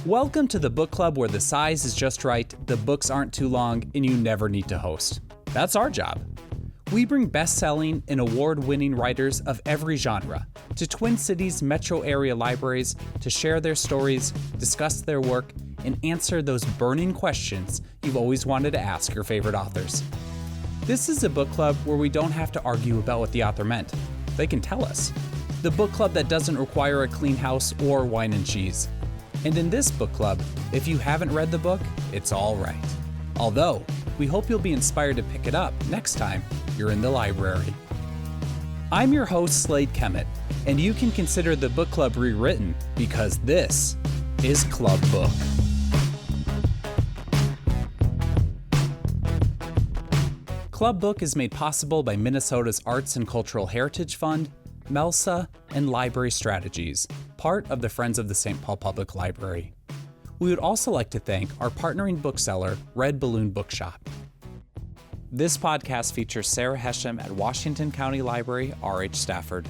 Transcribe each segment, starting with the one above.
Welcome to the book club where the size is just right, the books aren't too long, and you never need to host. That's our job. We bring best-selling and award-winning writers of every genre to Twin Cities metro area libraries to share their stories, discuss their work, and answer those burning questions you've always wanted to ask your favorite authors. This is a book club where we don't have to argue about what the author meant. They can tell us. The book club that doesn't require a clean house or wine and cheese. And in this book club, if you haven't read the book, it's all right. Although, we hope you'll be inspired to pick it up next time you're in the library. I'm your host, Slade Kemet, and you can consider the book club rewritten because this is Club Book. Club Book is made possible by Minnesota's Arts and Cultural Heritage Fund, MELSA, and Library Strategies, part of the Friends of the St. Paul Public Library. We would also like to thank our partnering bookseller, Red Balloon Bookshop. This podcast features Sara Hashem at Washington County Library, R.H. Stafford.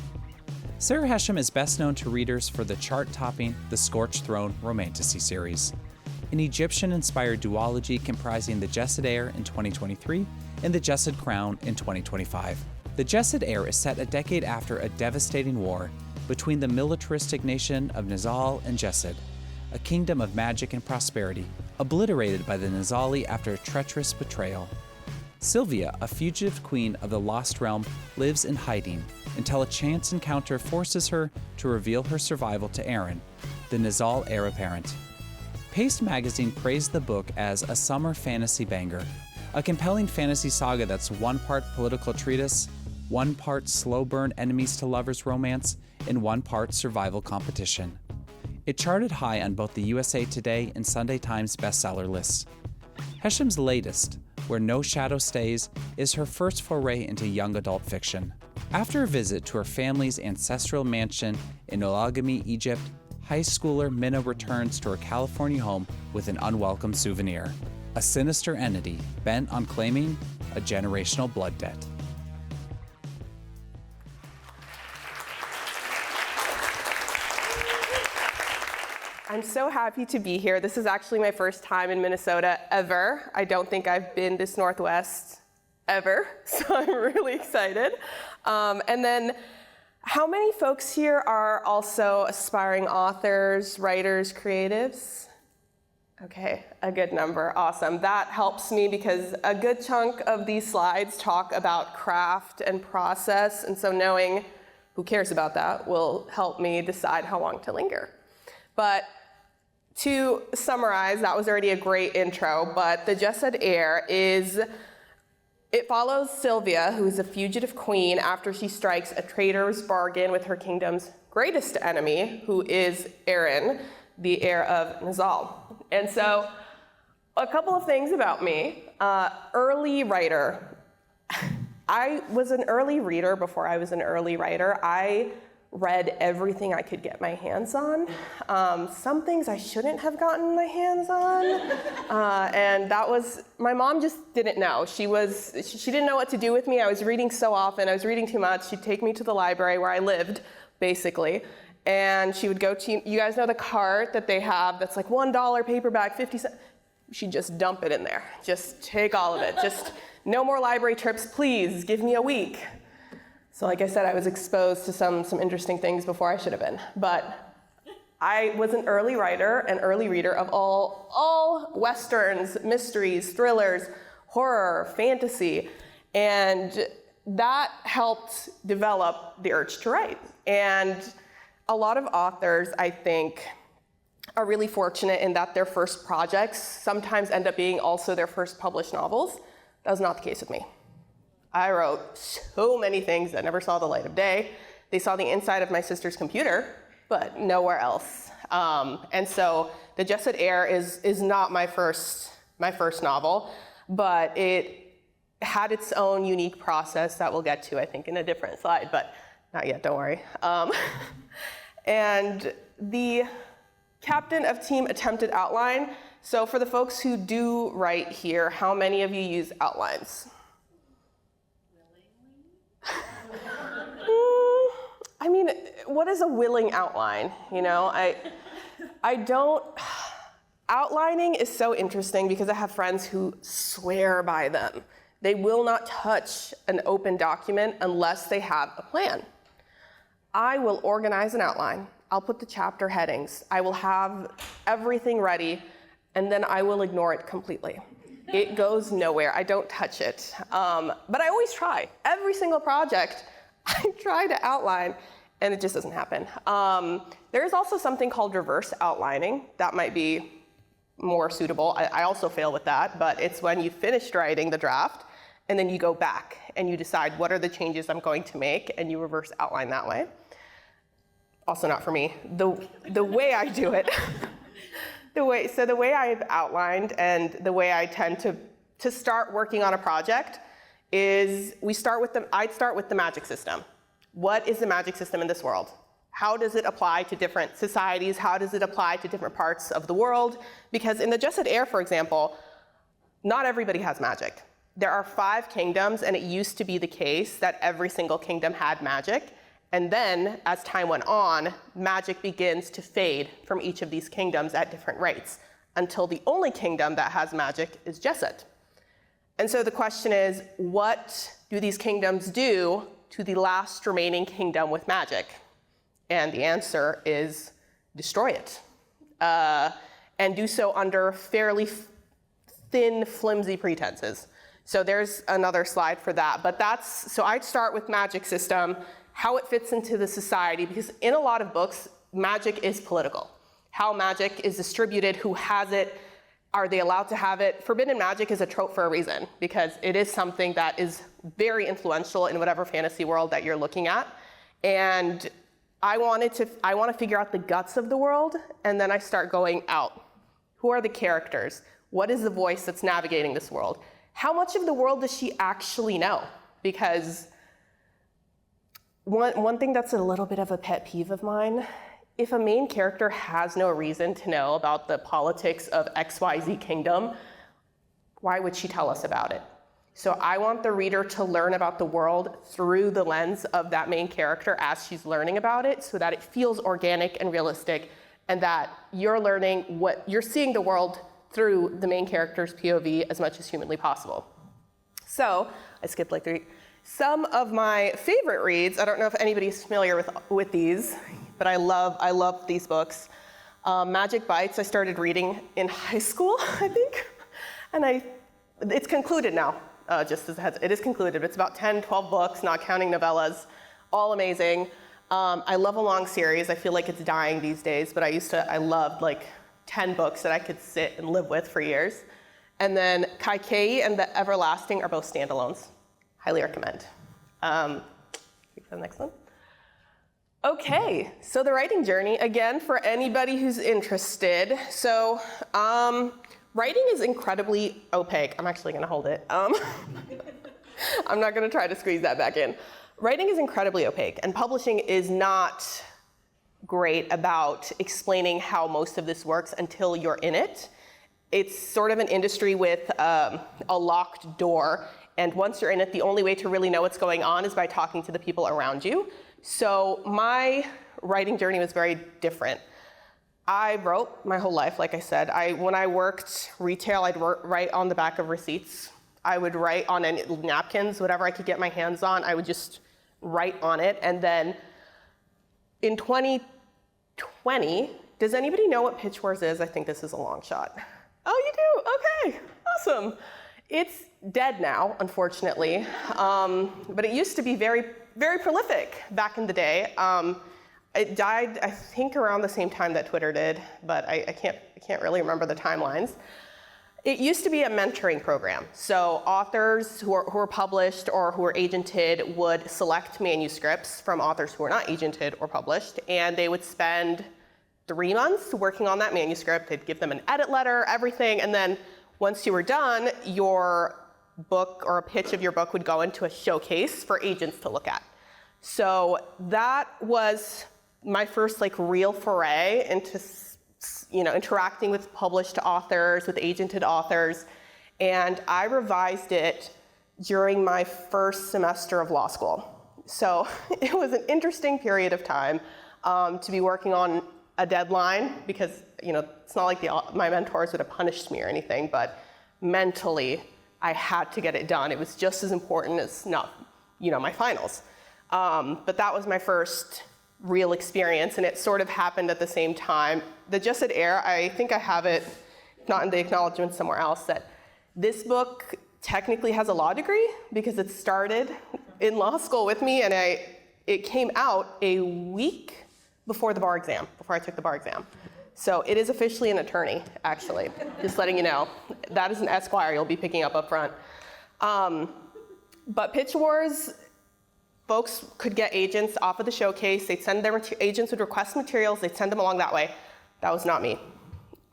Sara Hashem is best known to readers for the chart-topping The Scorched Throne romantasy series, an Egyptian-inspired duology comprising the Jasad Heir in 2023 and the Jasad Crown in 2025. The Jasad Heir is set a decade after a devastating war between the militaristic nation of Nizahl and Jasad, a kingdom of magic and prosperity, obliterated by the Nizahli after a treacherous betrayal. Sylvia, a fugitive queen of the Lost Realm, lives in hiding until a chance encounter forces her to reveal her survival to Arin, the Nizahl heir apparent. Paste magazine praised the book as a summer fantasy banger, a compelling fantasy saga that's one part political treatise, one part slow burn enemies to lovers romance, and one part survival competition. It charted high on both the USA Today and Sunday Times bestseller lists. Hashem's latest, Where No Shadow Stays, is her first foray into young adult fiction. After a visit to her family's ancestral mansion in Agamy, Egypt, high schooler Mina returns to her California home with an unwelcome souvenir, a sinister entity bent on claiming a generational blood debt. I'm so happy to be here. This is actually my first time in Minnesota ever. I don't think I've been this Northwest ever, so I'm really excited. And then, how many folks here are also aspiring authors, writers, creatives? Okay, a good number, awesome. That helps me because a good chunk of these slides talk about craft and process, and so knowing who cares about that will help me decide how long to linger. But to summarize, that was already a great intro, but the Jasad Heir it follows Sylvia, who is a fugitive queen, after she strikes a traitorous bargain with her kingdom's greatest enemy, who is Arin, the heir of Nizahl. And so, a couple of things about me. Early writer. I was an early reader before I was an early writer. I read everything I could get my hands on. Some things I shouldn't have gotten my hands on. And that was, my mom just didn't know. She didn't know what to do with me. I was reading so often, I was reading too much. She'd take me to the library where I lived, basically. And she would go to, you guys know the cart that they have that's like $1 paperback, 50 cents. She'd just dump it in there. Just take all of it. Just no more library trips, please, give me a week. So like I said, I was exposed to some interesting things before I should have been. But I was an early writer, an early reader of all Westerns, mysteries, thrillers, horror, fantasy. And that helped develop the urge to write. And a lot of authors, I think, are really fortunate in that their first projects sometimes end up being also their first published novels. That was not the case with me. I wrote so many things that never saw the light of day. They saw the inside of my sister's computer, but nowhere else. And so the Jasad Heir is not my first novel, but it had its own unique process that we'll get to, I think, in a different slide, but not yet, don't worry. And the captain of team attempted outline. So for the folks who do write here, how many of you use outlines? I mean, what is a willing outline? You know, I don't, Outlining is so interesting because I have friends who swear by them. They will not touch an open document unless they have a plan. I will organize an outline. I'll put the chapter headings. I will have everything ready, and then I will ignore it completely. It goes nowhere. I don't touch it. But I always try. Every single project, I try to outline, and it just doesn't happen. There is also something called reverse outlining. That might be more suitable. I also fail with that, but it's when you finished writing the draft, and then you go back, and you decide what are the changes I'm going to make, and you reverse outline that way. Also not for me. The way I do it, the way I've outlined and the way I tend to start working on a project is I'd start with the magic system. What is the magic system in this world? How does it apply to different societies? How does it apply to different parts of the world? Because in the Jasad Heir, for example, not everybody has magic. There are 5 kingdoms, and it used to be the case that every single kingdom had magic. And then, as time went on, magic begins to fade from each of these kingdoms at different rates, until the only kingdom that has magic is Jasad. And so the question is, what do these kingdoms do to the last remaining kingdom with magic? And the answer is destroy it. And do so under fairly thin, flimsy pretenses. So there's another slide for that. But so I'd start with magic system, how it fits into the society, because in a lot of books, magic is political. How magic is distributed, who has it, are they allowed to have it? Forbidden magic is a trope for a reason, because it is something that is very influential in whatever fantasy world that you're looking at. And I want to figure out the guts of the world, and then I start going out. Who are the characters? What is the voice that's navigating this world? How much of the world does she actually know? Because one thing that's a little bit of a pet peeve of mine, if a main character has no reason to know about the politics of XYZ kingdom, why would she tell us about it? So I want the reader to learn about the world through the lens of that main character as she's learning about it, so that it feels organic and realistic, and that you're seeing the world through the main character's POV as much as humanly possible. So I skipped like 3. Some of my favorite reads, I don't know if anybody's familiar with these, but I love these books. Magic Bites, I started reading in high school, I think. And it's concluded now, just as it is concluded. It's about 10, 12 books, not counting novellas, all amazing. I love a long series. I feel like it's dying these days, but I loved like 10 books that I could sit and live with for years. And then Kaikei and The Everlasting are both standalones. Highly recommend. The next one. Okay, so the writing journey, again, for anybody who's interested. So writing is incredibly opaque. I'm actually gonna hold it. I'm not gonna try to squeeze that back in. Writing is incredibly opaque, and publishing is not great about explaining how most of this works until you're in it. It's sort of an industry with a locked door. And once you're in it, the only way to really know what's going on is by talking to the people around you. So my writing journey was very different. I wrote my whole life, like I said. When I worked retail, I'd write on the back of receipts. I would write on napkins, whatever I could get my hands on, I would just write on it. And then in 2020, does anybody know what Pitch Wars is? I think this is a long shot. Oh, you do? Okay, awesome. It's dead now, unfortunately, but it used to be very, very prolific back in the day. It died, I think, around the same time that Twitter did, but I can't really remember the timelines. It used to be a mentoring program. So authors who are published or who are agented would select manuscripts from authors who are not agented or published, and they would spend 3 months working on that manuscript. They'd give them an edit letter, everything, and then once you were done, your book or a pitch of your book would go into a showcase for agents to look at. So that was my first real foray into interacting with published authors, with agented authors, and I revised it during my first semester of law school. So it was an interesting period of time to be working on a deadline because, it's not like my mentors would have punished me or anything, but mentally, I had to get it done. It was just as important as my finals. But that was my first real experience, and it sort of happened at the same time. The Jasad Heir, I think I have it, not in the acknowledgement somewhere else, that this book technically has a law degree because it started in law school with me, and it came out a week before I took the bar exam. So it is officially an attorney, actually, just letting you know. That is an Esquire you'll be picking up front. But Pitch Wars, folks could get agents off of the showcase. They'd send agents would request materials. They'd send them along that way. That was not me.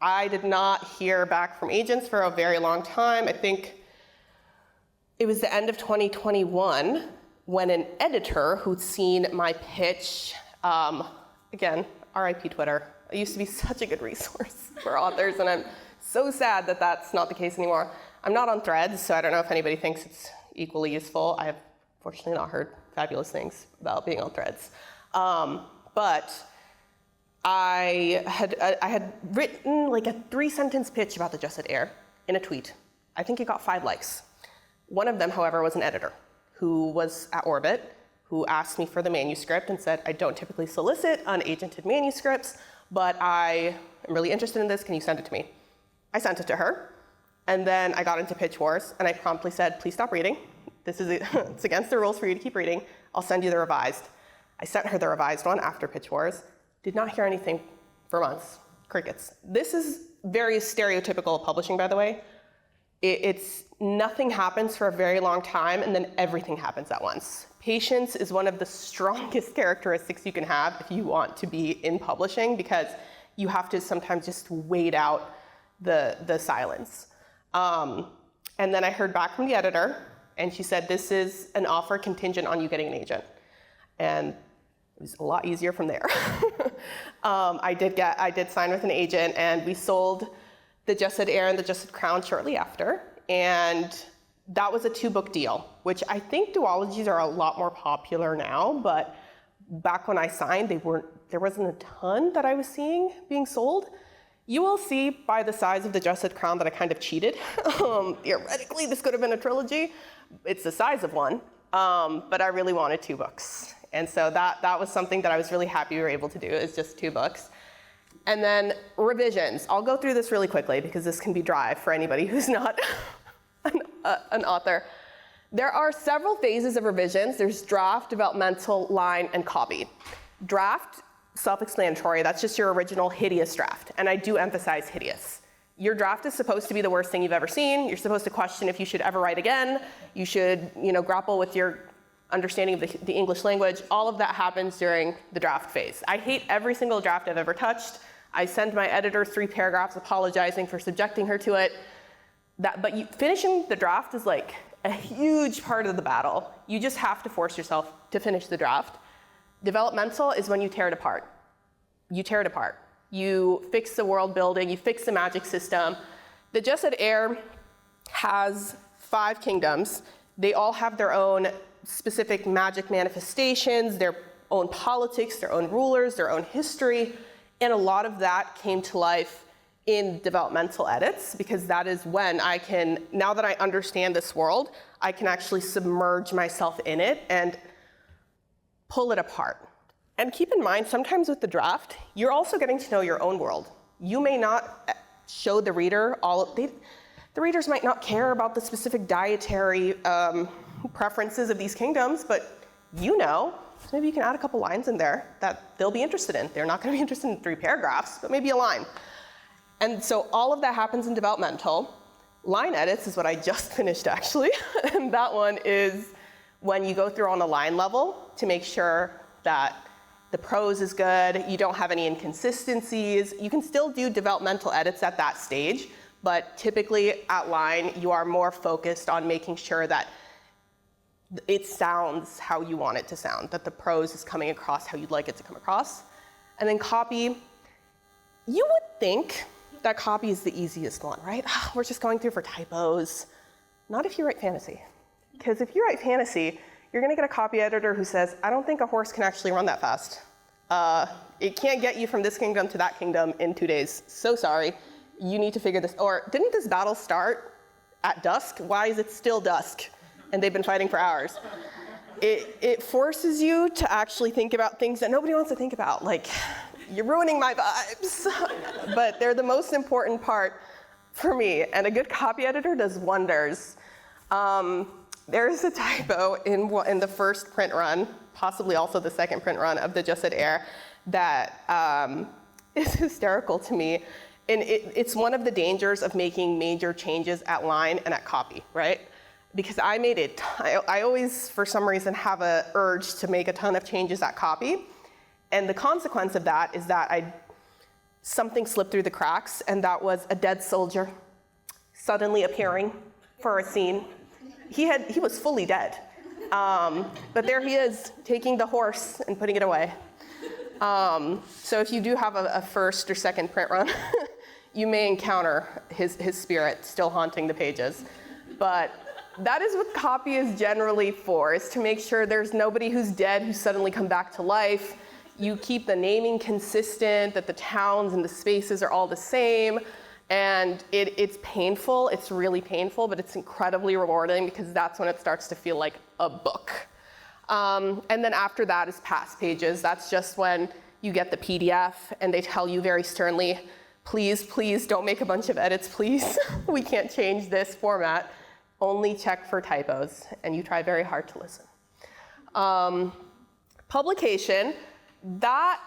I did not hear back from agents for a very long time. I think it was the end of 2021 when an editor who'd seen my pitch, again, RIP Twitter. It used to be such a good resource for authors, and I'm so sad that that's not the case anymore. I'm not on Threads, so I don't know if anybody thinks it's equally useful. I have fortunately not heard fabulous things about being on Threads. But I had written like a 3-sentence pitch about the Jasad Heir in a tweet. I think it got 5 likes. One of them, however, was an editor who was at Orbit, who asked me for the manuscript and said, I don't typically solicit unagented manuscripts, but I am really interested in this, can you send it to me? I sent it to her, and then I got into Pitch Wars, and I promptly said, please stop reading. It's against the rules for you to keep reading. I'll send you the revised. I sent her the revised one after Pitch Wars. Did not hear anything for months. Crickets. This is very stereotypical publishing, by the way. It's nothing happens for a very long time, and then everything happens at once. Patience is one of the strongest characteristics you can have if you want to be in publishing, because you have to sometimes just wait out the silence. And then I heard back from the editor, and she said, this is an offer contingent on you getting an agent. And it was a lot easier from there. I did sign with an agent, and we sold the Jasad Heir and the Jasad Crown shortly after. And that was a 2-book deal, which I think duologies are a lot more popular now, but back when I signed, there wasn't a ton that I was seeing being sold. You will see by the size of the Jasad Crown that I kind of cheated. Theoretically, this could have been a trilogy. It's the size of one, but I really wanted 2 books. And so that was something that I was really happy we were able to do, is just 2 books. And then revisions. I'll go through this really quickly because this can be dry for anybody who's not an author. There are several phases of revisions. There's draft, developmental, line, and copy. Draft, self-explanatory. That's just your original hideous draft. And I do emphasize hideous. Your draft is supposed to be the worst thing you've ever seen. You're supposed to question if you should ever write again. You should, grapple with your understanding of the English language. All of that happens during the draft phase. I hate every single draft I've ever touched. I send my editor 3 paragraphs apologizing for subjecting her to it. But finishing the draft is like a huge part of the battle. You just have to force yourself to finish the draft. Developmental is when you tear it apart. You tear it apart. You fix the world building, you fix the magic system. The Jasad Heir has 5 kingdoms. They all have their own specific magic manifestations, their own politics, their own rulers, their own history. And a lot of that came to life in developmental edits, because that is when I can, now that I understand this world, I can actually submerge myself in it and pull it apart. And keep in mind, sometimes with the draft, you're also getting to know your own world. You may not show the reader the readers might not care about the specific dietary preferences of these kingdoms, but so maybe you can add a couple lines in there that they'll be interested in. They're not going to be interested in 3 paragraphs, but maybe a line. And so all of that happens in developmental. Line edits is what I just finished, actually. And that one is when you go through on a line level to make sure that the prose is good, you don't have any inconsistencies. You can still do developmental edits at that stage, but typically at line, you are more focused on making sure that it sounds how you want it to sound, that the prose is coming across how you'd like it to come across. And then copy, you would think that copy is the easiest one, right? We're just going through for typos. Not if you write fantasy. Because if you write fantasy, you're gonna get a copy editor who says, I don't think a horse can actually run that fast. It can't get you from this kingdom to that kingdom in 2 days. So sorry. You need to figure this, or didn't this battle start at dusk? Why is it still dusk? And they've been fighting for hours. It forces you to actually think about things that nobody wants to think about. Like, you're ruining my vibes. But they're the most important part for me, and a good copy editor does wonders. There's a typo in the first print run, possibly also the second print run of the Jasad Heir, that is hysterical to me. And it's one of the dangers of making major changes at line and at copy, right? Because I made it, I always, for some reason, have an urge to make a ton of changes at copy. And the consequence of that is that something slipped through the cracks, and that was a dead soldier suddenly appearing for a scene. He was fully dead. But there he is, taking the horse and putting it away. So if you do have a first or second print run, you may encounter his spirit still haunting the pages. But that is what copy is generally for, is to make sure there's nobody who's dead who's suddenly come back to life. You keep the naming consistent, that the towns and the spaces are all the same. And it's painful, it's really painful, but it's incredibly rewarding because that's when it starts to feel like a book. And then after that is past pages. That's just when you get the PDF and they tell you very sternly, please don't make a bunch of edits, please. We can't change this format. Only check for typos, and you try very hard to listen. Publication, that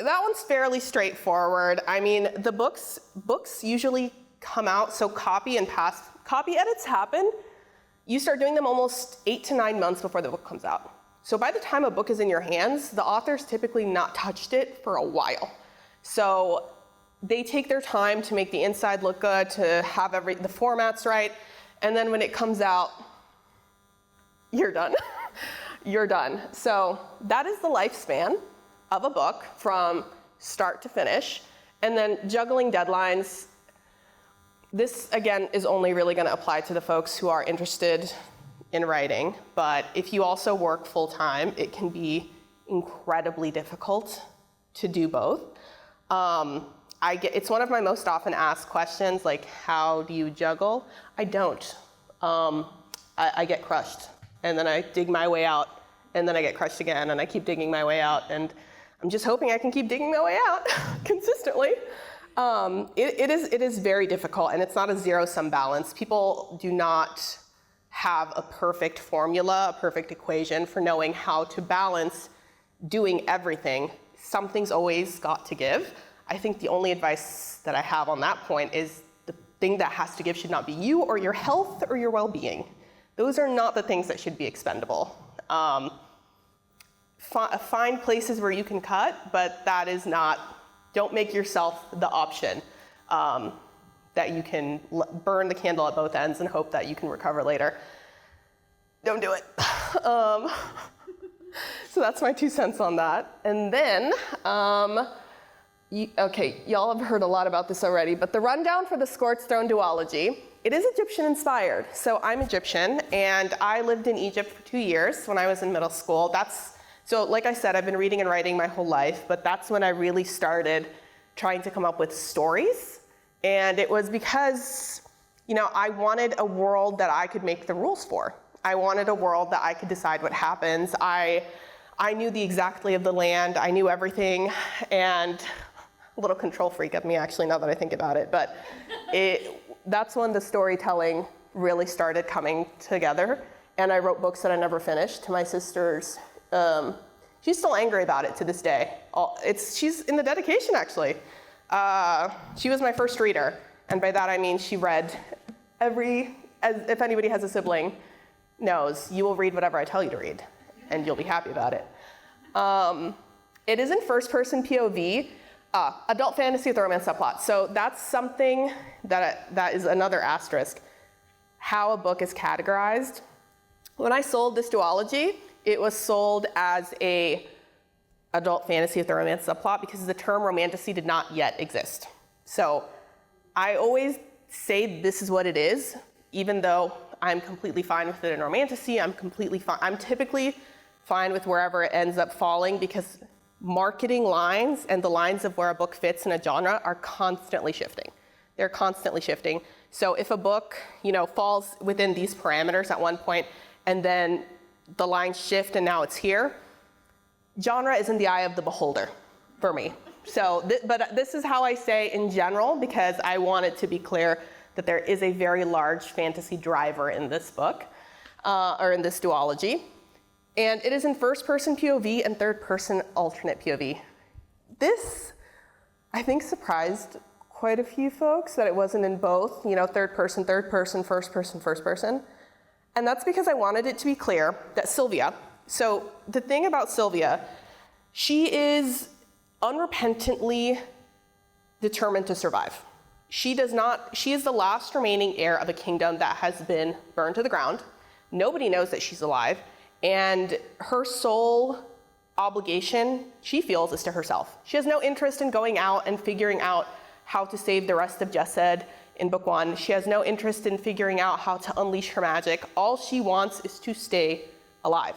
one's fairly straightforward. I mean, the books usually come out, so copy edits happen. You start doing them almost 8 to 9 months before the book comes out. So by the time a book is in your hands, the author's typically not touched it for a while. So they take their time to make the inside look good, to have the formats right, and then when it comes out, you're done. You're done. So that is the lifespan of a book from start to finish. And then juggling deadlines. This, again, is only really going to apply to the folks who are interested in writing. But if you also work full time, it can be incredibly difficult to do both. It's one of my most often asked questions, like, how do you juggle? I don't. I get crushed, and then I dig my way out, and then I get crushed again, and I keep digging my way out, and I'm just hoping I can keep digging my way out consistently. It is very difficult, and it's not a zero-sum balance. People do not have a perfect formula, a perfect equation for knowing how to balance doing everything. Something's always got to give. I think the only advice that I have on that point is the thing that has to give should not be you or your health or your well-being. Those are not the things that should be expendable. Find places where you can cut, but that is not, don't make yourself the option that you can burn the candle at both ends and hope that you can recover later. Don't do it. So that's my 2 cents on that. And then, y'all have heard a lot about this already, but the rundown for the Scorched Throne duology, it is Egyptian inspired. So I'm Egyptian, and I lived in Egypt for 2 years when I was in middle school. So like I said, I've been reading and writing my whole life, but that's when I really started trying to come up with stories. And it was because, I wanted a world that I could make the rules for. I wanted a world that I could decide what happens. I knew the exact lay of the land. I knew everything, and a little control freak of me, actually, now that I think about it. But that's when the storytelling really started coming together. And I wrote books that I never finished to my sisters. She's still angry about it to this day. She's in the dedication, actually. She was my first reader. And by that I mean she read if anybody has a sibling, knows, you will read whatever I tell you to read, and you'll be happy about it. It is in first-person POV, adult fantasy with a romance subplot. So that's something that is another asterisk. How a book is categorized. When I sold this duology, it was sold as a adult fantasy with a romance subplot because the term romantasy did not yet exist. So I always say this is what it is, even though I'm completely fine with it in romantasy. I'm completely fine. I'm typically fine with wherever it ends up falling, because marketing lines and the lines of where a book fits in a genre are constantly shifting. They're constantly shifting. So if a book, falls within these parameters at one point, and then the lines shift and now it's here, genre is in the eye of the beholder for me. So, but this is how I say in general, because I want it to be clear that there is a very large fantasy driver in this book, or in this duology. And it is in first-person POV and third-person alternate POV. This, I think, surprised quite a few folks that it wasn't in both, third person, first person, first person. And that's because I wanted it to be clear that Sylvia, so the thing about Sylvia, she is unrepentantly determined to survive. She is the last remaining heir of a kingdom that has been burned to the ground. Nobody knows that she's alive. And her sole obligation, she feels, is to herself. She has no interest in going out and figuring out how to save the rest of Jasad in book 1. She has no interest in figuring out how to unleash her magic. All she wants is to stay alive.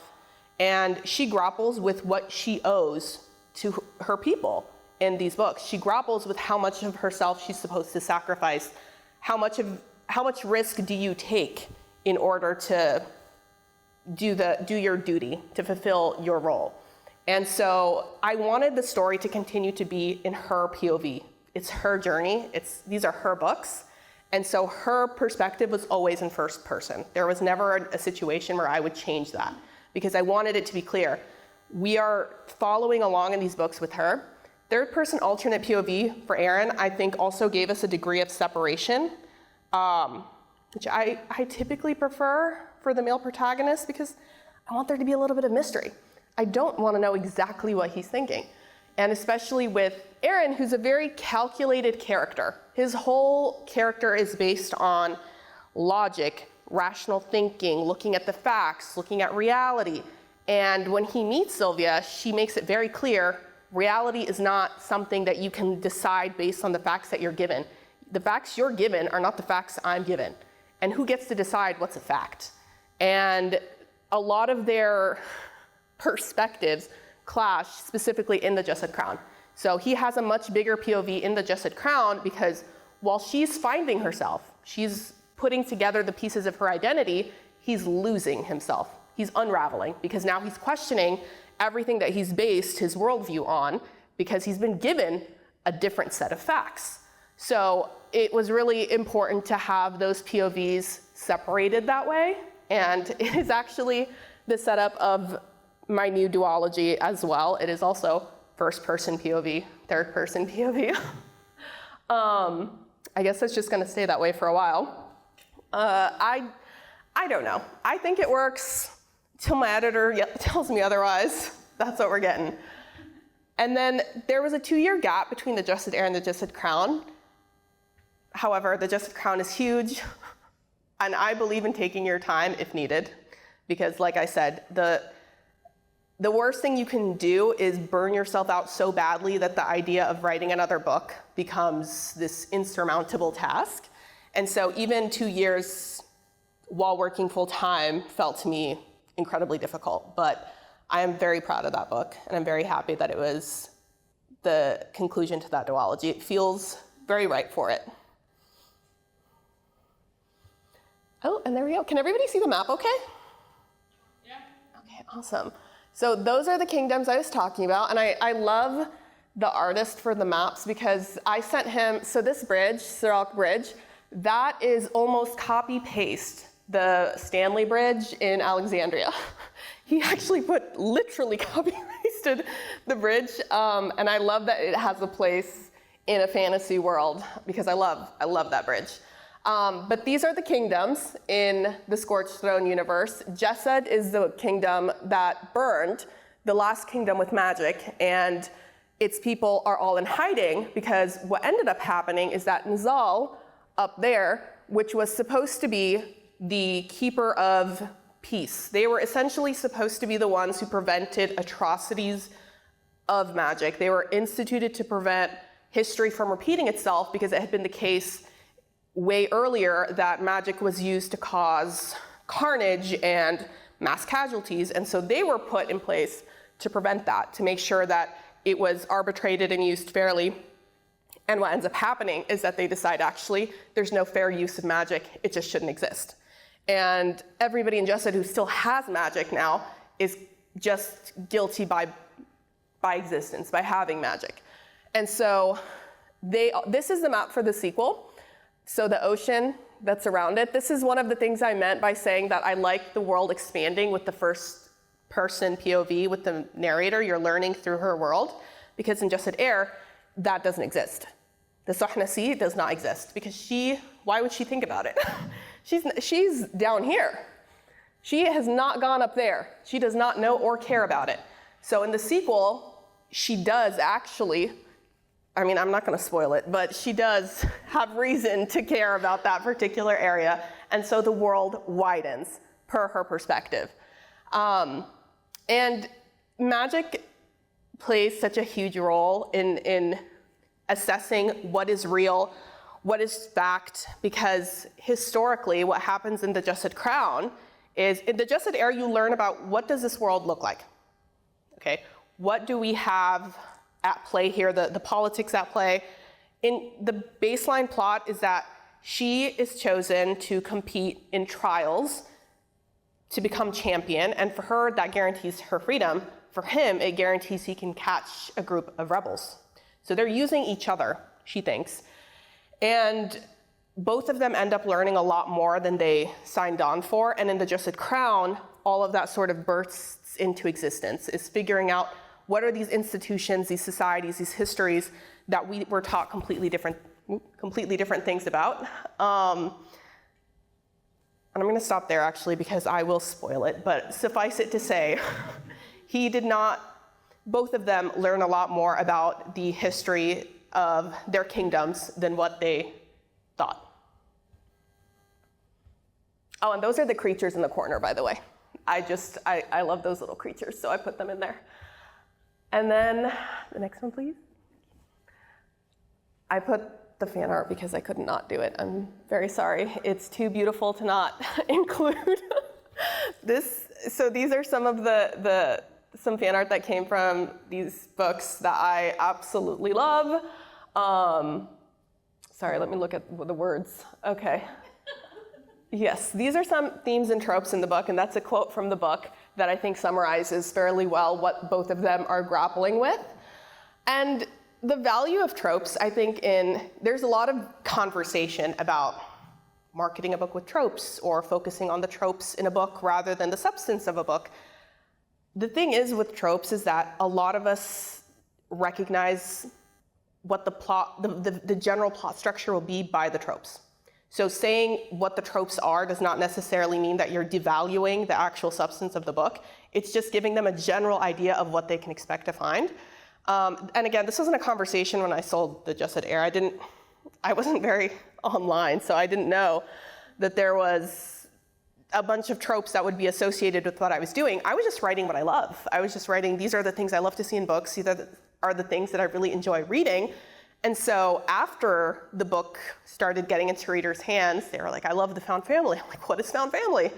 And she grapples with what she owes to her people in these books. She grapples with how much of herself she's supposed to sacrifice. How much risk do you take in order to do your duty, to fulfill your role? And so I wanted the story to continue to be in her POV. It's her journey. These are her books. And so her perspective was always in first person. There was never a situation where I would change that, because I wanted it to be clear. We are following along in these books with her. Third person alternate POV for Arin, I think, also gave us a degree of separation, which I typically prefer for the male protagonist, because I want there to be a little bit of mystery. I don't want to know exactly what he's thinking. And especially with Arin, who's a very calculated character. His whole character is based on logic, rational thinking, looking at the facts, looking at reality. And when he meets Sylvia, she makes it very clear, reality is not something that you can decide based on the facts that you're given. The facts you're given are not the facts I'm given. And who gets to decide what's a fact? And a lot of their perspectives clash, specifically in the Jasad Crown. So he has a much bigger POV in the Jasad Crown, because while she's finding herself, she's putting together the pieces of her identity, he's losing himself. He's unraveling, because now he's questioning everything that he's based his worldview on, because he's been given a different set of facts. So it was really important to have those POVs separated that way. And it is actually the setup of my new duology as well. It is also first person POV, third person POV. I guess it's just gonna stay that way for a while. I don't know. I think it works till my editor tells me otherwise. That's what we're getting. And then there was a 2-year gap between the Jasad Heir and the Jasad Crown. However, the Jasad Crown is huge, and I believe in taking your time if needed, because like I said, the worst thing you can do is burn yourself out so badly that the idea of writing another book becomes this insurmountable task. And so even 2 years while working full time felt to me incredibly difficult, but I am very proud of that book, and I'm very happy that it was the conclusion to that duology. It feels very right for it. Oh, and there we go. Can everybody see the map okay? Yeah. Okay, awesome. So those are the kingdoms I was talking about, and I love the artist for the maps, because I sent him, so this bridge, Syriac Bridge, that is almost copy-paste the Stanley Bridge in Alexandria. He actually literally copy-pasted the bridge, and I love that it has a place in a fantasy world, because I love that bridge. But these are the kingdoms in the Scorched Throne universe. Jasad is the kingdom that burned, the last kingdom with magic, and its people are all in hiding, because what ended up happening is that Nizahl up there, which was supposed to be the keeper of peace, they were essentially supposed to be the ones who prevented atrocities of magic. They were instituted to prevent history from repeating itself, because it had been the case way earlier that magic was used to cause carnage and mass casualties. And so they were put in place to prevent that, to make sure that it was arbitrated and used fairly. And what ends up happening is that they decide, actually, there's no fair use of magic, it just shouldn't exist. And everybody in Jasad who still has magic now is just guilty by existence, by having magic. And so this is the map for the sequel. So the ocean that's around it, this is one of the things I meant by saying that I like the world expanding with the first person POV, with the narrator. You're learning through her world, because in Jasad Heir, that doesn't exist. The romantasy does not exist, because why would she think about it? She's down here. She has not gone up there. She does not know or care about it. So in the sequel, she does actually, I mean, I'm not going to spoil it, but she does have reason to care about that particular area. And so the world widens per her perspective. And magic plays such a huge role in assessing what is real, what is fact, because historically what happens in the Jasad Crown is, in the Jasad Heir, you learn about what does this world look like, okay? What do we have at play here, the politics at play? In the baseline plot is that she is chosen to compete in trials to become champion, and for her, that guarantees her freedom. For him, it guarantees he can catch a group of rebels. So they're using each other, she thinks. And both of them end up learning a lot more than they signed on for. And in the Jasad Crown, all of that sort of bursts into existence, is figuring out what are these institutions, these societies, these histories that we were taught completely different things about. And I'm going to stop there, actually, because I will spoil it. But suffice it to say, both of them learn a lot more about the history of their kingdoms than what they thought. Oh, and those are the creatures in the corner, by the way. I love those little creatures, so I put them in there. And then the next one, please. I put the fan art because I could not do it. I'm very sorry. It's too beautiful to not include this. So these are some of some fan art that came from these books that I absolutely love. Sorry, let me look at the words. Okay. Yes, these are some themes and tropes in the book, and that's a quote from the book that I think summarizes fairly well what both of them are grappling with. And the value of tropes, I think, there's a lot of conversation about marketing a book with tropes or focusing on the tropes in a book rather than the substance of a book. The thing is with tropes is that a lot of us recognize what the general plot structure will be by the tropes. So saying what the tropes are does not necessarily mean that you're devaluing the actual substance of the book. It's just giving them a general idea of what they can expect to find. And again, this wasn't a conversation when I sold the Jasad Heir. I wasn't very online, so I didn't know that there was a bunch of tropes that would be associated with what I was doing. I was just writing what I love. I was just writing, these are the things I love to see in books. These are the things that I really enjoy reading. And so after the book started getting into readers' hands, they were like, I love the found family. I'm like, what is found family?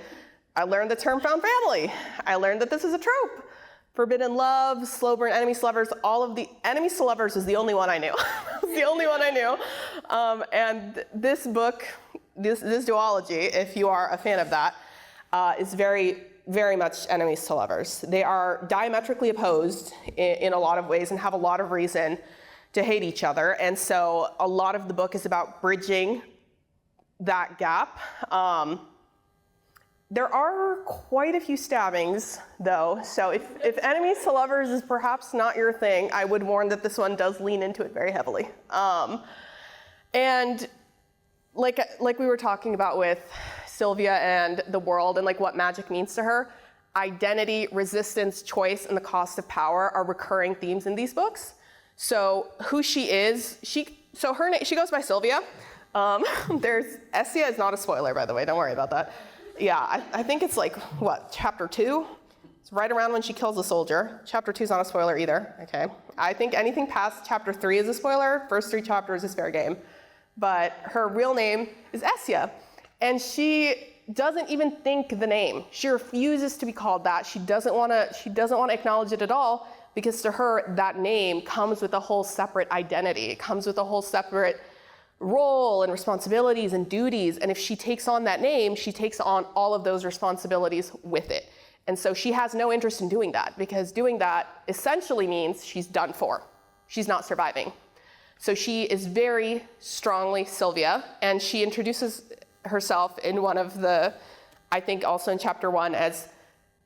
I learned the term found family. I learned that this is a trope. Forbidden love, slow burn, enemies to lovers, all of the enemies to lovers is the only one I knew. It was the only one I knew. And this book, this duology, if you are a fan of that, is very, very much enemies to lovers. They are diametrically opposed in a lot of ways and have a lot of reason to hate each other. And so a lot of the book is about bridging that gap. There are quite a few stabbings, though, so if enemies to lovers is perhaps not your thing, I would warn that this one does lean into it very heavily. And like we were talking about with Sylvia and the world and like what magic means to her, identity, resistance, choice, and the cost of power are recurring themes in these books. So who she is, she goes by Sylvia. There's Essia is not a spoiler, by the way, don't worry about that. Yeah, I think it's like, chapter 2? It's right around when she kills a soldier. Chapter 2 is not a spoiler either, okay? I think anything past chapter 3 is a spoiler. First 3 chapters is fair game. But her real name is Essia. And she doesn't even think the name. She refuses to be called that. She doesn't want to acknowledge it at all, because to her, that name comes with a whole separate identity. It comes with a whole separate role and responsibilities and duties. And if she takes on that name, she takes on all of those responsibilities with it. And so she has no interest in doing that, because doing that essentially means she's done for. She's not surviving. So she is very strongly Sylvia, and she introduces herself in one of the, I think also in chapter 1, as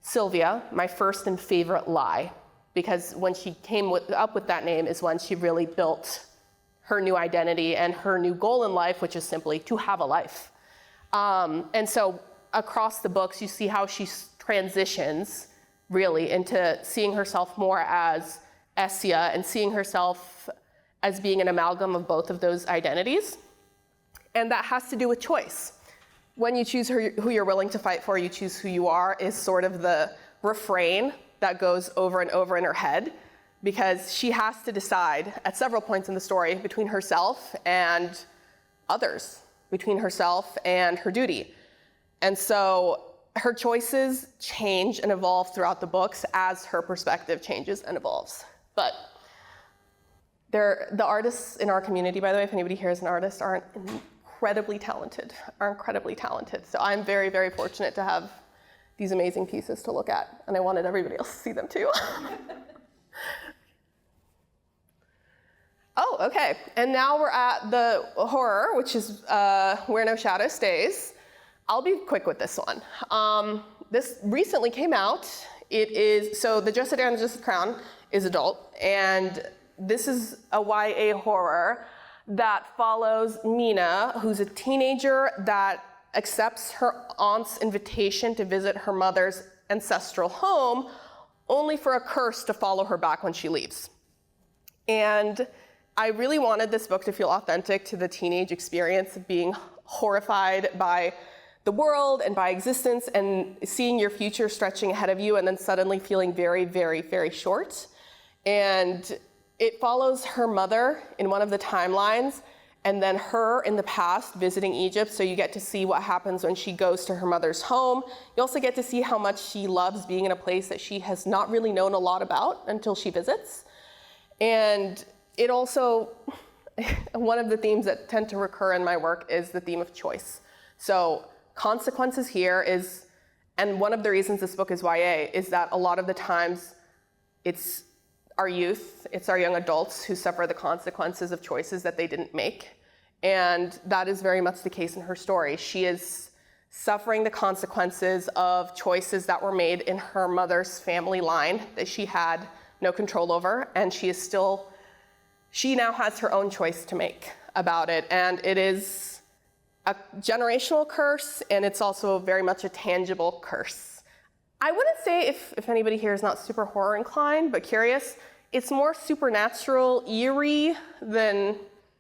Sylvia, my first and favorite lie. Because when she came up with that name is when she really built her new identity and her new goal in life, which is simply to have a life. And so across the books, you see how she transitions really into seeing herself more as Essia and seeing herself as being an amalgam of both of those identities. And that has to do with choice. When you choose who you're willing to fight for, you choose who you are, is sort of the refrain that goes over and over in her head, because she has to decide at several points in the story between herself and others, between herself and her duty. And so her choices change and evolve throughout the books as her perspective changes and evolves. But the artists in our community, by the way, if anybody here is an artist, are incredibly talented. So I'm very, very fortunate to have these amazing pieces to look at, and I wanted everybody else to see them too. Oh, okay, and now we're at the horror, which is Where No Shadow Stays. I'll be quick with this one. This recently came out. So the Jasad Heir and the Jasad Crown is adult, and this is a YA horror that follows Mina, who's a teenager that accepts her aunt's invitation to visit her mother's ancestral home, only for a curse to follow her back when she leaves. And I really wanted this book to feel authentic to the teenage experience of being horrified by the world and by existence, and seeing your future stretching ahead of you and then suddenly feeling very, very, very short. And it follows her mother in one of the timelines, and then her in the past visiting Egypt, so you get to see what happens when she goes to her mother's home. You also get to see how much she loves being in a place that she has not really known a lot about until she visits. And it also, one of the themes that tend to recur in my work is the theme of choice. So consequences here is, and one of the reasons this book is YA, is that a lot of the times it's our youth, it's our young adults who suffer the consequences of choices that they didn't make. And that is very much the case in her story. She is suffering the consequences of choices that were made in her mother's family line that she had no control over, and she now has her own choice to make about it. And it is a generational curse, and it's also very much a tangible curse. I wouldn't say, if anybody here is not super horror inclined, but curious, it's more supernatural, eerie than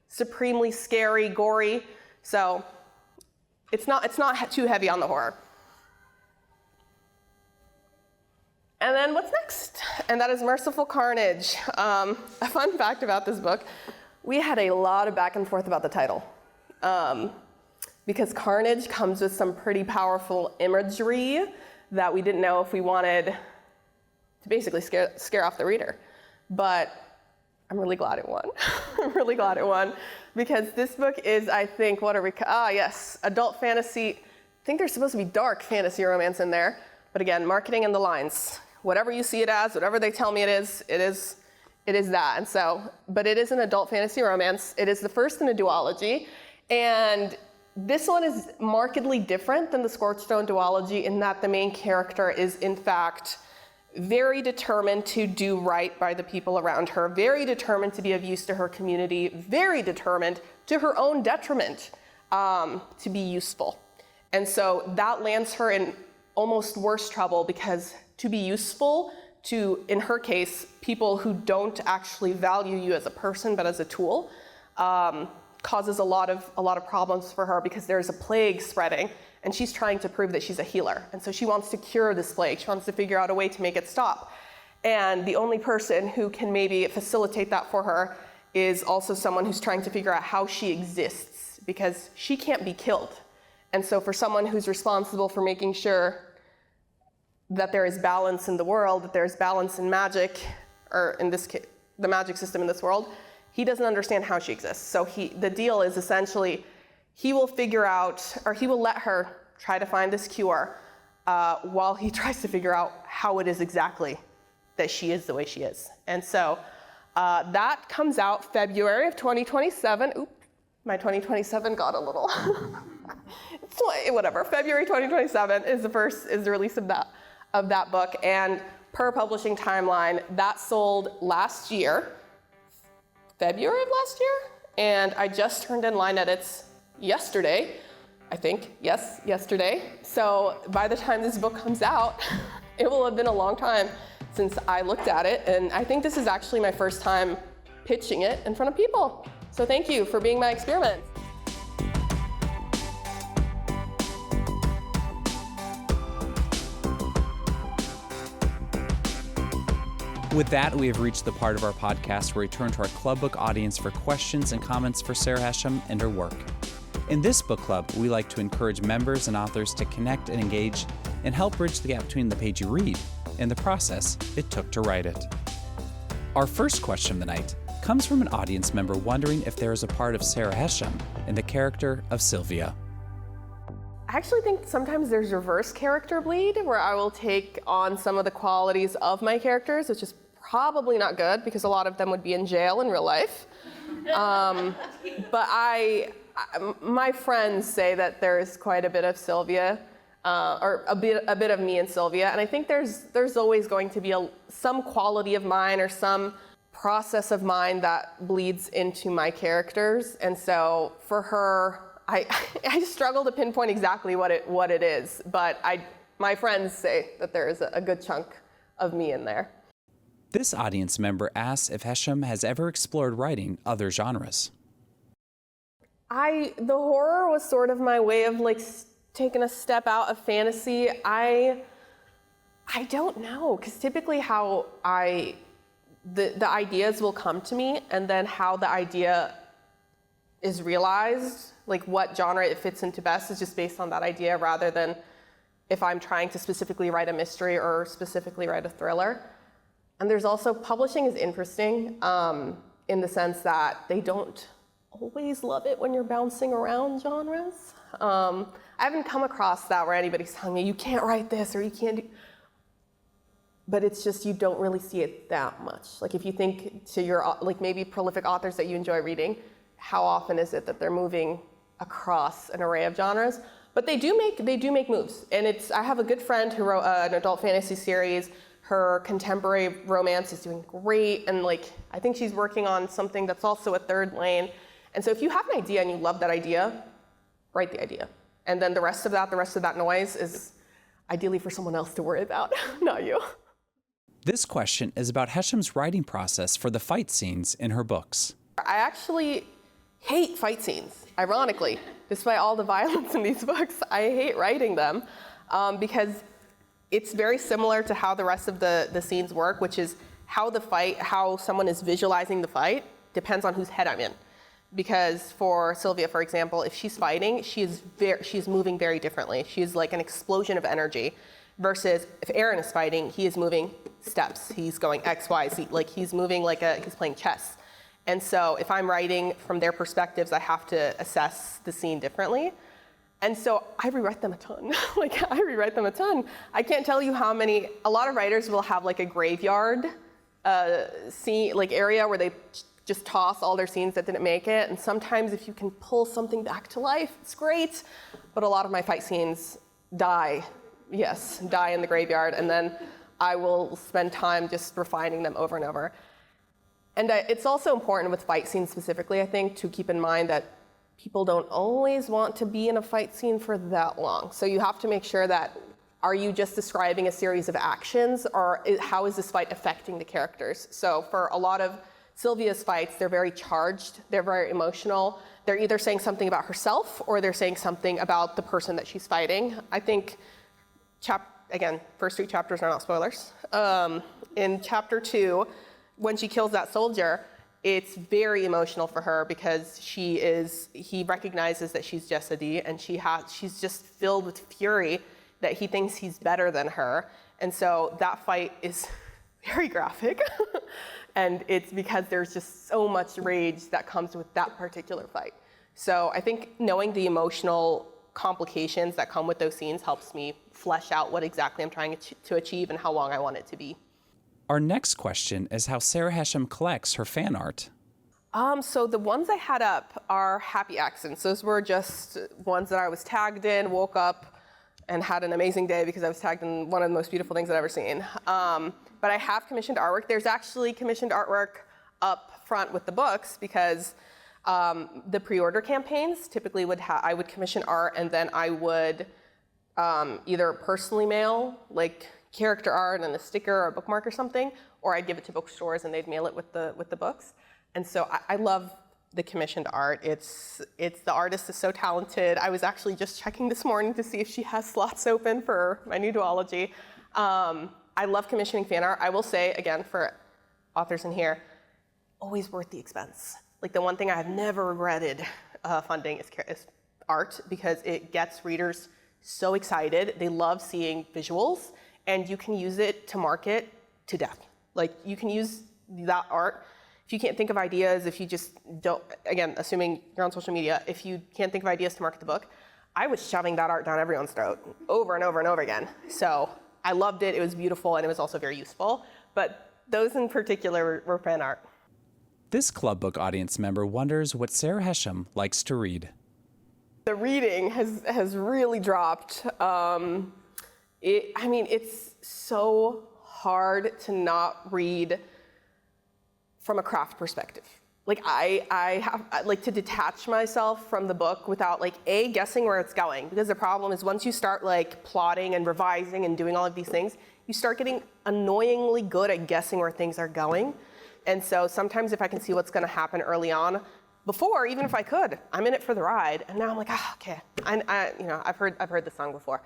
supremely scary, gory. So it's not too heavy on the horror. And then what's next? And that is Merciful Carnage. A fun fact about this book, we had a lot of back and forth about the title. Because Carnage comes with some pretty powerful imagery that we didn't know if we wanted to basically scare off the reader. But I'm really glad it won. I'm really glad it won, because this book is, I think, yes, adult fantasy. I think there's supposed to be dark fantasy romance in there, but again, marketing and the lines. Whatever you see it as, whatever they tell me it is that. And so, but it is an adult fantasy romance. It is the first in a duology, and this one is markedly different than the Scorched Throne duology in that the main character is, in fact, very determined to do right by the people around her, very determined to be of use to her community, very determined to her own detriment to be useful. And so that lands her in almost worse trouble, because to be useful to, in her case, people who don't actually value you as a person but as a tool, causes a lot of problems for her, because there's a plague spreading and she's trying to prove that she's a healer. And so she wants to cure this plague. She wants to figure out a way to make it stop. And the only person who can maybe facilitate that for her is also someone who's trying to figure out how she exists, because she can't be killed. And so for someone who's responsible for making sure that there is balance in the world, that there's balance in magic, or in this case, the magic system in this world, he doesn't understand how she exists. So the deal is essentially, he will figure out, or he will let her try to find this cure while he tries to figure out how it is exactly that she is the way she is. And so that comes out February of 2027. Oops, my 2027 got a little, whatever. February 2027 is the release of that book. And per publishing timeline, that sold last year, February of last year. And I just turned in line edits yesterday, I think. Yes, yesterday. So by the time this book comes out, it will have been a long time since I looked at it. And I think this is actually my first time pitching it in front of people. So thank you for being my experiment. With that, we have reached the part of our podcast where we turn to our club book audience for questions and comments for Sara Hashem and her work. In this book club, we like to encourage members and authors to connect and engage and help bridge the gap between the page you read and the process it took to write it. Our first question of the night comes from an audience member wondering if there is a part of Sara Hashem in the character of Sylvia. I actually think sometimes there's reverse character bleed, where I will take on some of the qualities of my characters, which is probably not good because a lot of them would be in jail in real life. But my friends say that there's quite a bit of Sylvia, or a bit of me and Sylvia, and I think there's always going to be some quality of mine or some process of mine that bleeds into my characters. And so for her, I struggle to pinpoint exactly what it is, but my friends say that there is a good chunk of me in there. This audience member asks if Hashem has ever explored writing other genres. The horror was sort of my way of taking a step out of fantasy. I don't know, because typically how the ideas will come to me, and then how the idea is realized, like what genre it fits into best, is just based on that idea rather than if I'm trying to specifically write a mystery or specifically write a thriller. And there's also, publishing is interesting in the sense that they don't always love it when you're bouncing around genres. I haven't come across that where anybody's telling me, you can't write this or you can't do, but it's just, you don't really see it that much. Like if you think to your, maybe prolific authors that you enjoy reading, how often is it that they're moving across an array of genres? But they do make moves. And I have a good friend who wrote an adult fantasy series. Her contemporary romance is doing great, and I think she's working on something that's also a third lane. And so if you have an idea and you love that idea, write the idea. And then the rest of that noise is ideally for someone else to worry about, not you. This question is about Hashem's writing process for the fight scenes in her books. I actually hate fight scenes, ironically. Despite all the violence in these books, I hate writing them because it's very similar to how the rest of the scenes work, which is how someone is visualizing the fight depends on whose head I'm in. Because for Sylvia, for example, if she's fighting, she's moving very differently. She's like an explosion of energy. Versus if Arin is fighting, he is moving steps. He's going X, Y, Z. He's moving he's playing chess. And so if I'm writing from their perspectives, I have to assess the scene differently. And so I rewrite them a ton. I can't tell you how many, a lot of writers will have a graveyard scene, area where they just toss all their scenes that didn't make it. And sometimes if you can pull something back to life, it's great. But a lot of my fight scenes die in the graveyard. And then I will spend time just refining them over and over. And it's also important with fight scenes specifically, I think, to keep in mind that people don't always want to be in a fight scene for that long. So you have to make sure that, are you just describing a series of actions, or how is this fight affecting the characters? So for a lot of Sylvia's fights, they're very charged, they're very emotional. They're either saying something about herself or they're saying something about the person that she's fighting. I think, again, first 3 chapters are not spoilers. In chapter 2, when she kills that soldier, it's very emotional for her because he recognizes that she's Jasadi, and she's just filled with fury that he thinks he's better than her. And so that fight is very graphic. And it's because there's just so much rage that comes with that particular fight. So I think knowing the emotional complications that come with those scenes helps me flesh out what exactly I'm trying to achieve and how long I want it to be. Our next question is how Sara Hashem collects her fan art. So the ones I had up are happy accidents. Those were just ones that I was tagged in, woke up, and had an amazing day because I was tagged in one of the most beautiful things I've ever seen. But I have commissioned artwork. There's actually commissioned artwork up front with the books because the pre-order campaigns typically I would commission art, and then I would either personally mail like character art and a sticker or a bookmark or something, or I'd give it to bookstores and they'd mail it with the books. And so I love the commissioned art. The artist is so talented. I was actually just checking this morning to see if she has slots open for my new duology. I love commissioning fan art. I will say, again, for authors in here, always worth the expense. Like, the one thing I have never regretted funding is art, because it gets readers so excited. They love seeing visuals, and you can use it to market to death. Like, you can use that art. If you can't think of ideas, if you just don't, again, assuming you're on social media, if you can't think of ideas to market the book, I was shoving that art down everyone's throat over and over and over again. So I loved it. It was beautiful, and it was also very useful. But those in particular were fan art. This club book audience member wonders what Sara Hashem likes to read. The reading has really dropped. It's so hard to not read from a craft perspective. Like, I have like to detach myself from the book without guessing where it's going, because the problem is once you start plotting and revising and doing all of these things, you start getting annoyingly good at guessing where things are going. And so sometimes if I can see what's going to happen early on, before, even if I could, I'm in it for the ride. And now I'm like, okay, I've heard the song before,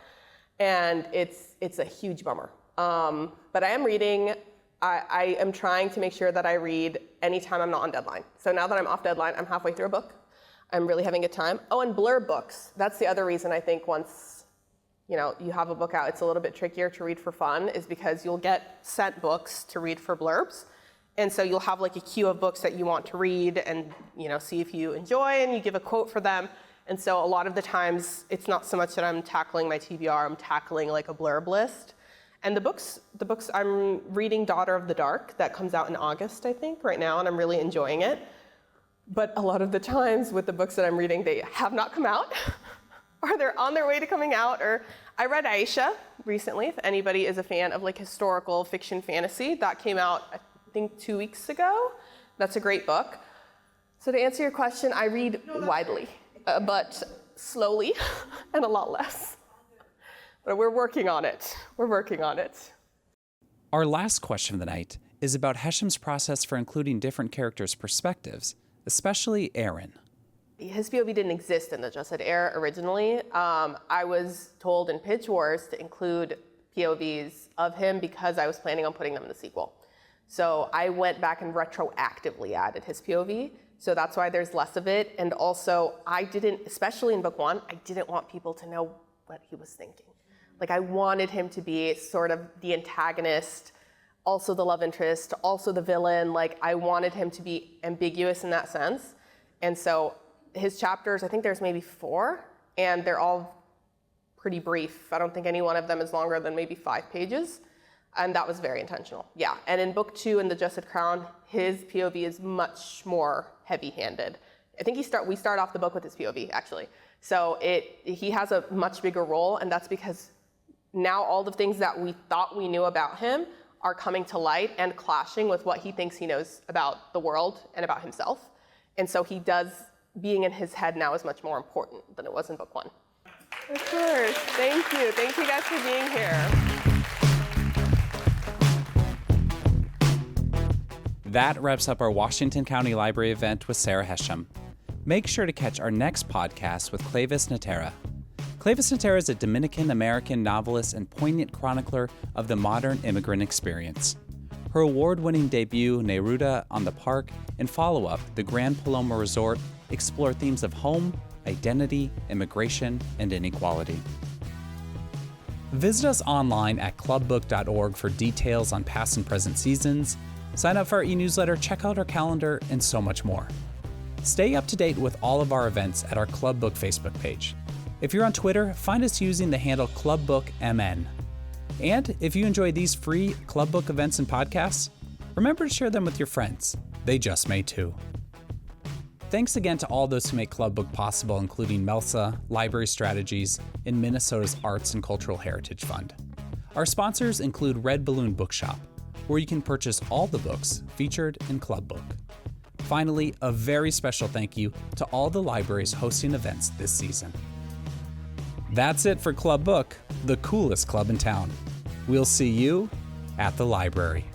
and it's a huge bummer. But I am reading. I am trying to make sure that I read anytime I'm not on deadline. So now that I'm off deadline, I'm halfway through a book. I'm really having a good time. Oh, and blurb books. That's the other reason I think once you have a book out, it's a little bit trickier to read for fun, is because you'll get sent books to read for blurbs. And so you'll have a queue of books that you want to read and see if you enjoy, and you give a quote for them. And so a lot of the times, it's not so much that I'm tackling my TBR, I'm tackling a blurb list. And the books I'm reading Daughter of the Dark, that comes out in August, I think, right now, and I'm really enjoying it. But a lot of the times with the books that I'm reading, they have not come out, or they're on their way to coming out. Or I read Aisha recently, if anybody is a fan of historical fiction fantasy. That came out, I think, 2 weeks ago. That's a great book. So to answer your question, I read widely, but slowly and a lot less. But we're working on it. Our last question of the night is about Hashem's process for including different characters' perspectives, especially Arin. His POV didn't exist in the Jasad Heir originally. I was told in Pitch Wars to include POVs of him because I was planning on putting them in the sequel. So I went back and retroactively added his POV. So that's why there's less of it. And also, I didn't, especially in book one, I didn't want people to know what he was thinking. I wanted him to be sort of the antagonist, also the love interest, also the villain. I wanted him to be ambiguous in that sense. And so his chapters, I think there's maybe 4, and they're all pretty brief. I don't think any one of them is longer than maybe 5 pages. And that was very intentional. Yeah. And in book 2, in the Jasad Crown, his POV is much more heavy-handed. I think we start off the book with his POV, actually. So he has a much bigger role, and that's because now all the things that we thought we knew about him are coming to light and clashing with what he thinks he knows about the world and about himself. And so being in his head now is much more important than it was in book 1. Of course. Thank you. Thank you guys for being here. That wraps up our Washington County Library event with Sara Hashem. Make sure to catch our next podcast with Clavis Natera. Clavis Natera is a Dominican-American novelist and poignant chronicler of the modern immigrant experience. her award-winning debut, Neruda on the Park, and follow-up, The Grand Paloma Resort, explore themes of home, identity, immigration, and inequality. Visit us online at clubbook.org for details on past and present seasons, sign up for our e-newsletter, check out our calendar, and so much more. Stay up to date with all of our events at our Club Book Facebook page. If you're on Twitter, find us using the handle ClubBookMN. And if you enjoy these free Club Book events and podcasts, remember to share them with your friends. They just may too. Thanks again to all those who make Club Book possible, including Melsa, Library Strategies, and Minnesota's Arts and Cultural Heritage Fund. Our sponsors include Red Balloon Bookshop, where you can purchase all the books featured in Club Book. Finally, a very special thank you to all the libraries hosting events this season. That's it for Club Book, the coolest club in town. We'll see you at the library.